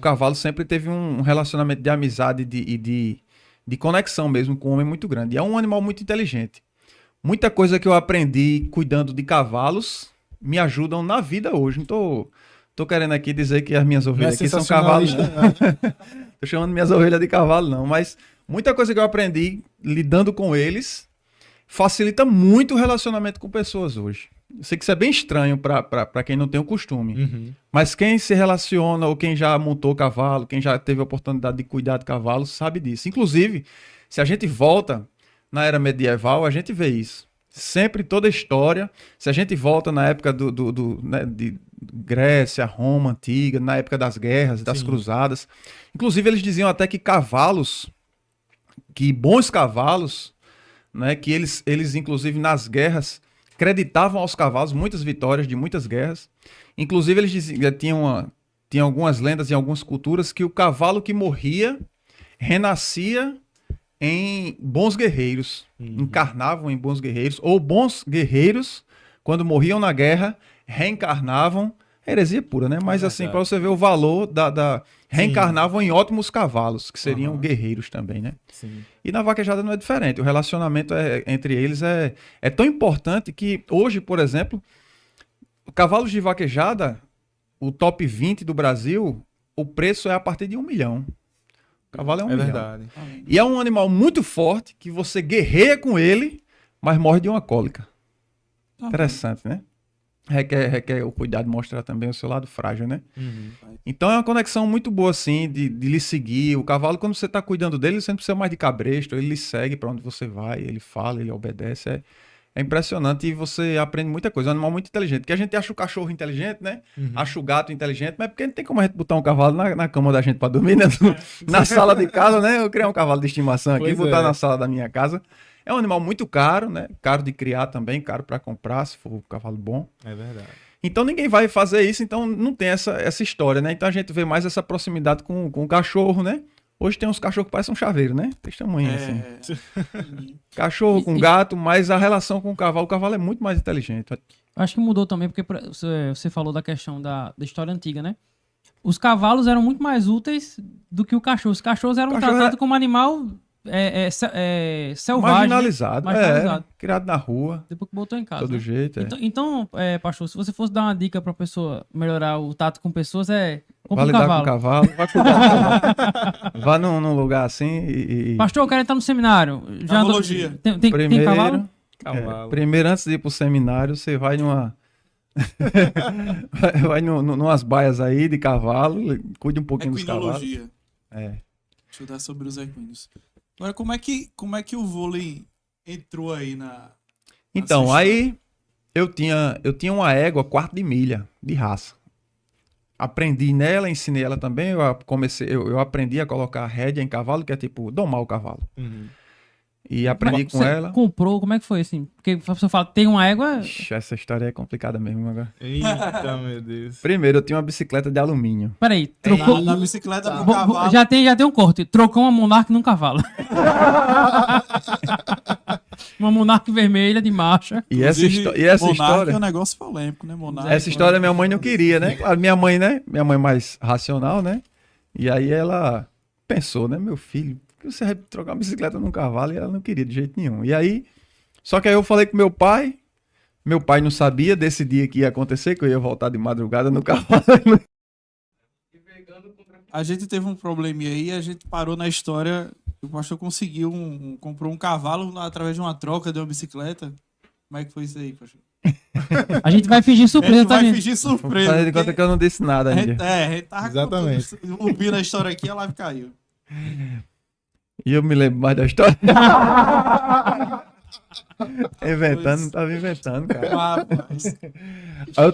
cavalo sempre teve um relacionamento de amizade e de conexão mesmo com o homem muito grande. E é um animal muito inteligente. Muita coisa que eu aprendi cuidando de cavalos me ajudam na vida hoje. Não tô querendo aqui dizer que as minhas ovelhas aqui são cavalos. Tô chamando minhas ovelhas de cavalo, não. Mas muita coisa que eu aprendi lidando com eles facilita muito o relacionamento com pessoas hoje. Eu sei que isso é bem estranho para quem não tem o costume. Mas quem se relaciona ou quem já montou cavalo, quem já teve a oportunidade de cuidar de cavalo, sabe disso. Inclusive, se a gente volta na era medieval, a gente vê isso. Sempre, toda a história, se a gente volta na época né, de Grécia, Roma antiga, na época das guerras, das cruzadas, inclusive eles diziam até que bons cavalos, né, que eles inclusive nas guerras acreditavam aos cavalos muitas vitórias de muitas guerras. Inclusive eles diziam, tinha algumas lendas em algumas culturas que o cavalo que morria renascia em bons guerreiros, encarnavam em bons guerreiros, ou bons guerreiros, quando morriam na guerra, reencarnavam, heresia pura, né? Mas assim, para você ver o valor reencarnavam em ótimos cavalos, que seriam guerreiros também, né? Sim. E na vaquejada não é diferente, o relacionamento entre eles é tão importante que hoje, por exemplo, cavalos de vaquejada, o top 20 do Brasil, o preço é a partir de 1 milhão. O cavalo é 1 milhão. Verdade. E é um animal muito forte que você guerreia com ele, mas morre de uma cólica. Interessante, né? Requer o cuidado de mostrar também o seu lado frágil, né? Então é uma conexão muito boa, assim, de lhe seguir. O cavalo, quando você está cuidando dele, você não precisa mais de cabresto, ele lhe segue para onde você vai, ele fala, ele obedece. É impressionante e você aprende muita coisa. É um animal muito inteligente. Porque a gente acha o cachorro inteligente, né? Acha o gato inteligente, mas porque não tem como a gente botar um cavalo na cama da gente para dormir, né? Na sala de casa, né? Eu criar um cavalo de estimação aqui, botar na sala da minha casa. É um animal muito caro, né? Caro de criar também, caro para comprar, se for um cavalo bom. É verdade. Então ninguém vai fazer isso, então não tem essa história, né? Então a gente vê mais essa proximidade com o cachorro, né? Hoje tem uns cachorros que parecem um chaveiro, né? Tem tamanho assim. Cachorro com gato, mas a relação com o cavalo é muito mais inteligente. Acho que mudou também, porque você falou da questão da história antiga, né? Os cavalos eram muito mais úteis do que o cachorro. Os cachorros eram tratados como animal selvagem. Marginalizado. Marginalizado. Criado na rua. Depois que botou em casa. Todo jeito. Então, pastor, se você fosse dar uma dica pra pessoa melhorar o tato com pessoas, compra Vai um lidar cavalo. com o cavalo, vai cuidar do cavalo. Vá num lugar assim e... Pastor, eu quero entrar no seminário. Cavologia. Tem cavalo? Cavalo. Primeiro, antes de ir pro seminário, você vai numa... vai numas baias aí de cavalo, cuide um pouquinho dos cavalos. Equinologia. Estudar sobre os equinos. Agora, como é que o vôlei entrou aí na Então, sua aí eu tinha uma égua 1/4 de milha de raça. Aprendi nela, ensinei ela também. Eu aprendi a colocar rédea em cavalo, que é tipo domar o cavalo. E aprendi com Você ela. comprou, como é que foi assim? Porque a pessoa fala, tem uma égua... Ixi, essa história é complicada mesmo agora. Eita, meu Deus. Primeiro, eu tinha uma bicicleta de alumínio. Peraí, trocou... Na bicicleta do cavalo. Já tem um corte. Trocou uma Monark num cavalo. Uma Monark vermelha de marcha. E essa Monark história... é um negócio polêmico, né? Monark. Essa história minha mãe não queria, né? Claro, minha mãe, né? Minha mãe mais racional, né? E aí ela pensou, né? Meu filho, por que você vai trocar uma bicicleta num cavalo? E ela não queria de jeito nenhum. E aí, só que aí eu falei com meu pai não sabia desse dia que ia acontecer, que eu ia voltar de madrugada no cavalo. A gente teve um probleminha aí, a gente parou na história. O pastor conseguiu comprou um cavalo através de uma troca de uma bicicleta. Como é que foi isso aí, pastor? A gente vai fingir A surpresa, gente tá, vai gente? fingir surpresa. Fazer de conta que eu não disse nada A ainda. gente tava Exatamente. ouvindo a história aqui, a live caiu. E eu me lembro mais da história. Inventando, não tava inventando, cara. Rapaz. Aí eu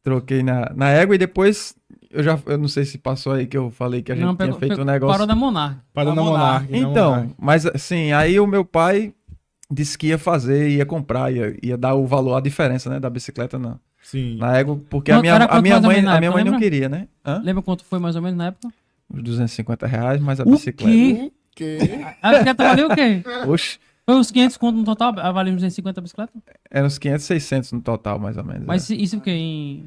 troquei na égua e depois eu não sei se passou aí que eu falei que a gente tinha feito um negócio. Parou da Monark. Parou na Monark. Então, mas assim, aí o meu pai disse que ia fazer, ia comprar, ia dar o valor, a diferença, né, da bicicleta Sim. na égua, porque Quanto era, a minha quanto mais ou menos na mãe época, não lembra? queria, né? Lembra quanto foi mais ou menos na época? Uns R$250, mais a O bicicleta. quê? A bicicleta valeu o quê? Oxe, Foi uns 500 conto no total? Valeu uns 250 a bicicleta? eram uns 500, 600 no total, mais ou menos. Mas isso o quê?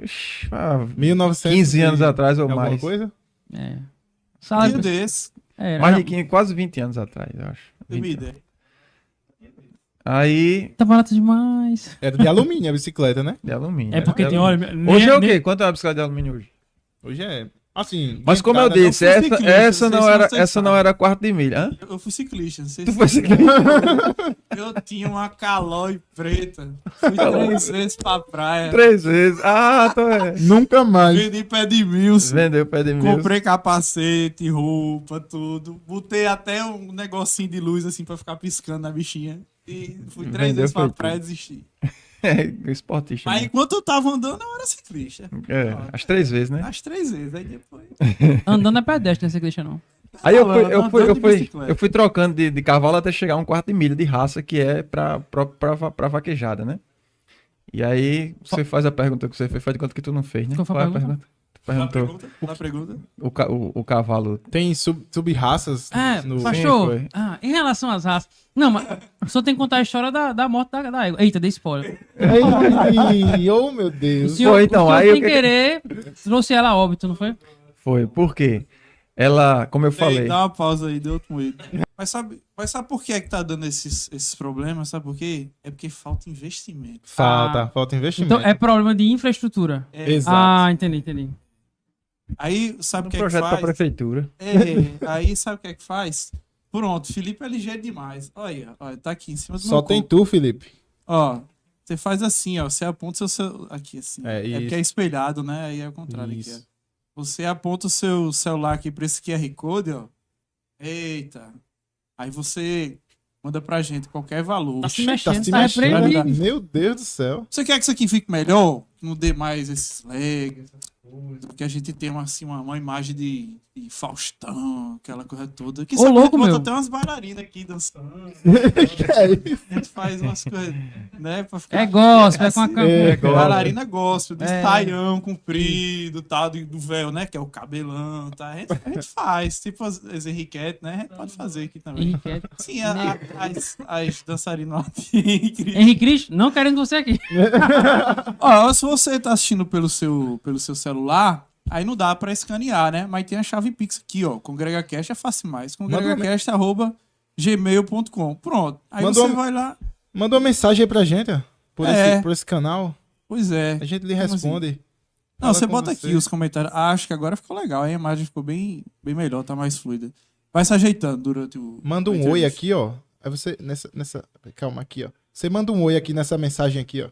Ixi, 1900 15 anos atrás ou alguma mais. coisa? É. Dia Salário, desse, Mais de 15, quase 20 anos atrás, eu acho. tem 20. ideia. Aí, tá barato demais. Era de alumínio a bicicleta, né? de alumínio. É porque de tem, alumínio. olha... Hoje é o nem- quê? Quanto é a bicicleta de alumínio hoje? Hoje é. Assim. Mas como eu dentada, não disse, fui essa, ciclista, essa, não não sei se era, vocês essa não sabem. era quarto de milha. Hã? Eu fui ciclista, não sei Tu se foi ciclista? eu tinha uma Caloi preta. Fui 3 vezes pra praia. 3 vezes. Ah, tô é. Nunca mais. Vendi pé de milso. Vendeu o pé de mil. Comprei capacete, roupa, tudo. Botei até um negocinho de luz assim pra ficar piscando na bichinha. E fui 3 Vendeu, vezes pra foi praia e tudo. desisti. É, esportista. Aí né? enquanto eu tava andando, eu era ciclista. É, as 3 vezes, né? As 3 vezes. Aí depois. Andando é pedestre, não é ciclista, não. Aí eu Falando, fui, eu fui, andando eu de fui, bicicleta. eu fui trocando de cavalo até chegar a um quarto de milha de raça, que é pra vaquejada, né? E aí você faz a pergunta que você fez, faz de conta que tu não fez, né? Qual foi a Qual é pergunta? Tu perguntou Dá pergunta? o cavalo. Tem sub-raças É, no. pastor. foi. Em relação às raças. Não, mas só tem que contar a história da morte da égua. Eita, dei spoiler. Ai, oh meu O Deus. senhor, Foi, então, o senhor aí o sem que que- querer, trouxe ela a óbito, não foi? Foi, por quê? Ela, como eu Ei, falei, dá uma pausa aí, deu outro moído. Mas sabe por que é que tá dando esses problemas? Sabe por quê? É porque falta investimento. Falta investimento. Então é problema de infraestrutura. Exato. Ah, entendi. Aí, sabe um o que é que projeto pra faz? prefeitura. Aí, sabe o que é que faz? Pronto, Felipe é ligeiro demais. Olha, tá aqui em cima do Só meu tem corpo. tu, Felipe. Ó, você faz assim, ó. Você aponta o seu... Aqui, assim. É, porque isso. é espelhado, né? Aí é o contrário aqui, Isso. ó. Você aponta o seu celular aqui pra esse QR Code, ó. Eita. Aí você manda pra gente qualquer valor. Tá se Tá mexendo, se tá mexendo. repreendido. Meu Deus do céu. Você quer que isso aqui fique melhor? Que não dê mais esses legs, essas coisas. Porque a gente tem uma imagem de Faustão, aquela coisa toda. Que Ô, sabe, louco, a gente bota meu. até umas bailarinas aqui dançando. Que é isso? A gente faz umas coisas, né? Pra ficar É gospel, é com a assim, campanha. bailarina gospel, de É. saião comprido, tal, do véu, né? Que é o cabelão, tá? A gente faz, tipo as Henriquete, né? A gente pode fazer aqui também. Henrique, Sim, as dançarinas lá de Henrique. Henrique Cristo, não querendo você aqui. Ó, se você tá assistindo pelo seu celular, aí não dá pra escanear, né? Mas tem a chave Pix aqui, ó. CongregaCast é fácil mais. congregacast@gmail.com. Pronto. Aí Mandou você uma- vai lá. Manda uma mensagem aí pra gente, ó. Por esse canal. Pois é. A gente lhe Como responde. Não, Fala você com bota você. aqui os comentários. Ah, acho que agora ficou legal. A imagem ficou bem melhor, tá mais fluida. Vai se ajeitando durante o. Manda a um oi entrevista. aqui, ó. Aí você, nessa. Calma aqui, ó. Você manda um oi aqui nessa mensagem aqui, ó.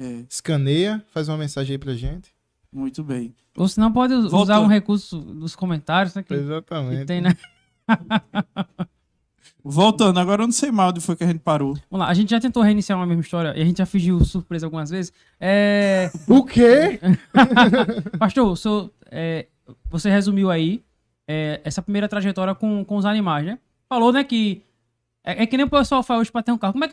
É, Escaneia, faz uma mensagem aí pra gente. muito bem. Ou senão pode usar Voltou. um recurso dos comentários, né? Que Exatamente. tem, né? Voltando, agora eu não sei mal onde foi que a gente parou. Vamos lá, a gente já tentou reiniciar uma mesma história e a gente já fingiu surpresa algumas vezes. O quê? Pastor, você resumiu aí essa primeira trajetória com os animais, né? Falou, né, que é que nem o pessoal faz hoje pra ter um carro. Como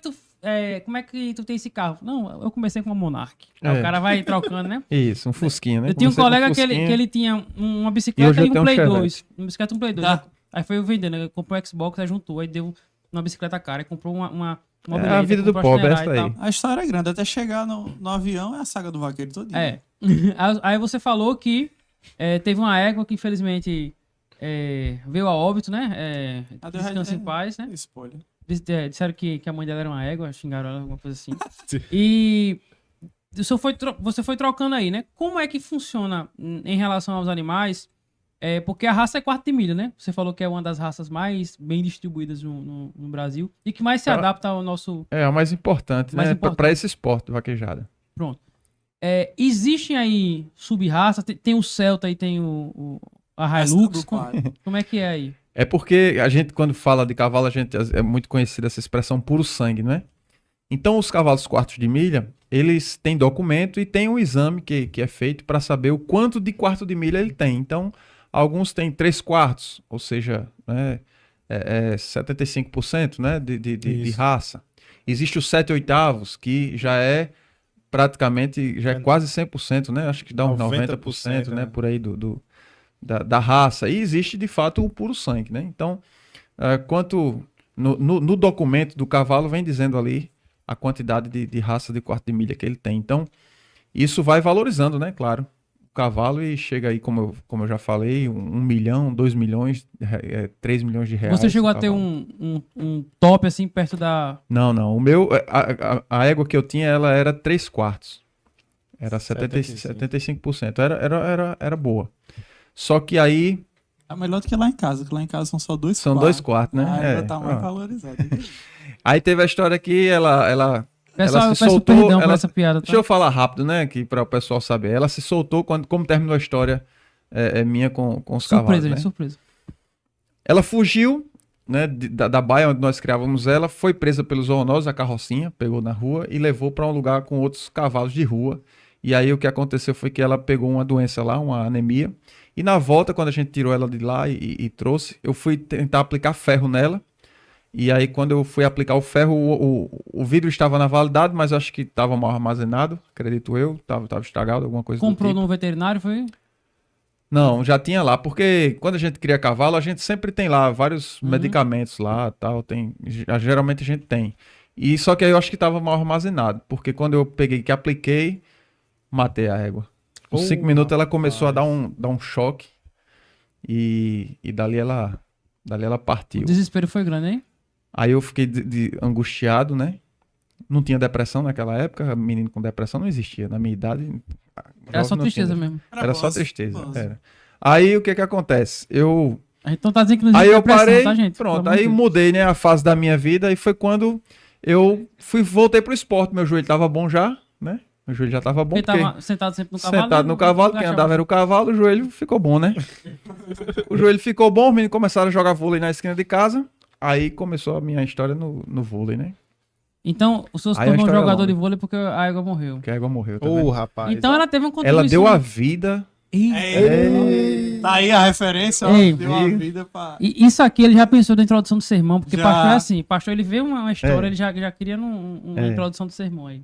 é que tu tem esse carro? Não, eu comecei com uma Monark. Aí É. o cara vai trocando, né? Isso, um fusquinha, né? Eu tinha um Comecei com colega que fusquinha. ele tinha uma E bicicleta hoje eu e um tenho um Play Chevette. 2. Uma bicicleta e um Play 2. Tá. Aí foi eu vendendo, ele comprou o Xbox, aí juntou, aí deu uma bicicleta cara, e comprou uma É a vida do comprou pobre, Chinerai essa e aí. tal. A história é grande. Até chegar no avião é a saga do vaqueiro todinho. É. Aí você falou que teve uma égua que infelizmente veio a óbito, né? Descansa em paz, né? Spoiler. Disseram que a mãe dela era uma égua, xingaram ela, alguma coisa assim. Sim. E você foi trocando aí, né? Como é que funciona em relação aos animais? Porque a raça é quarto de milha, né? Você falou que é uma das raças mais bem distribuídas no Brasil e que mais se Ela- adapta ao nosso... É, a mais importante, Mais né? importante. Pra esse esporte, vaquejada. Pronto. Existem aí sub-raças? Tem o Celta e tem a Hilux? Como é que é aí? É porque a gente, quando fala de cavalo, é muito conhecida essa expressão puro sangue, né? Então, os cavalos quartos de milha, eles têm documento e tem um exame que é feito para saber o quanto de quarto de milha ele tem. Então, alguns têm 3/4, ou seja, né, 75%, né, de Isso. raça. Existe o 7/8, que já é praticamente, já é quase 100%, né? Acho que dá uns 90%, né, né? por aí da raça. E existe, de fato, o puro sangue, né? Então, quanto no documento do cavalo vem dizendo ali a quantidade de raça de quarto de milha que ele tem. Então, Isso vai valorizando, né? Claro. O cavalo e chega aí, como eu já falei, 1 milhão, 2 milhões, 3 milhões de reais. Você chegou o a ter cavalo. um top assim perto da. Não, não. O meu, a égua que eu tinha, ela era 3/4. Era 75%. Era boa. Só que aí É melhor do que lá em casa, que lá em casa são só 2 são 2 quartos, né? Ainda tá mais ó. valorizado. Aí teve a história que ela Pessoal, eu se peço soltou, perdão por ela- essa piada, tá? Deixa eu falar rápido, né? Que para o pessoal saber. Ela se soltou como terminou a história minha com os Surpresa, cavalos, gente, né? surpresa. Ela fugiu, né, da baia onde nós criávamos ela, foi presa pelos zoonoses, a carrocinha, pegou na rua e levou para um lugar com outros cavalos de rua. E aí o que aconteceu foi que ela pegou uma doença lá, uma anemia. E na volta, quando a gente tirou ela de lá e trouxe, eu fui tentar aplicar ferro nela. E aí quando eu fui aplicar o ferro, o vidro estava na validade, mas eu acho que estava mal armazenado, acredito eu. Tava estragado, alguma coisa do Comprou tipo. no veterinário, foi? Não, já tinha lá, porque quando a gente cria cavalo, a gente sempre tem lá vários medicamentos lá, tal, geralmente a gente tem. E só que aí eu acho que estava mal armazenado, porque quando eu peguei que apliquei, matei a égua. Com 5 minutos ela começou a dar um choque e dali ela O partiu. desespero foi grande, hein? Aí eu fiquei angustiado, né? Não tinha depressão naquela época, menino com depressão não existia. Na minha idade, Era só jovem não tinha tristeza mesmo. Era só tristeza. Era. Aí o que acontece? A gente não tá dizendo que não Aí existe eu depressão, parei, tá, gente? pronto, Pelo amor aí de Deus. mudei, né, a fase da minha vida e foi quando eu voltei pro esporte. Meu joelho tava bom já, né? Meu joelho já tava bom, Ele porque tava sentado sempre no cavalo. sentado né? no cavalo, Não quem agachava. andava era o cavalo, o joelho ficou bom, né? O joelho ficou bom, os meninos começaram a jogar vôlei na esquina de casa, aí começou a minha história no vôlei, né? Então, o senhor se Aí a tornou história é jogador longa. de vôlei porque a égua morreu. Que a égua morreu também. Ô, rapaz. Então ela teve uma Ela contribuição. deu a vida. Tá aí a referência, ó. Ei, Deu uma vida pra. E isso aqui ele já pensou na introdução do sermão, porque Já. pastor é assim, pastor ele vê uma história, É. ele já queria uma É. introdução do sermão aí.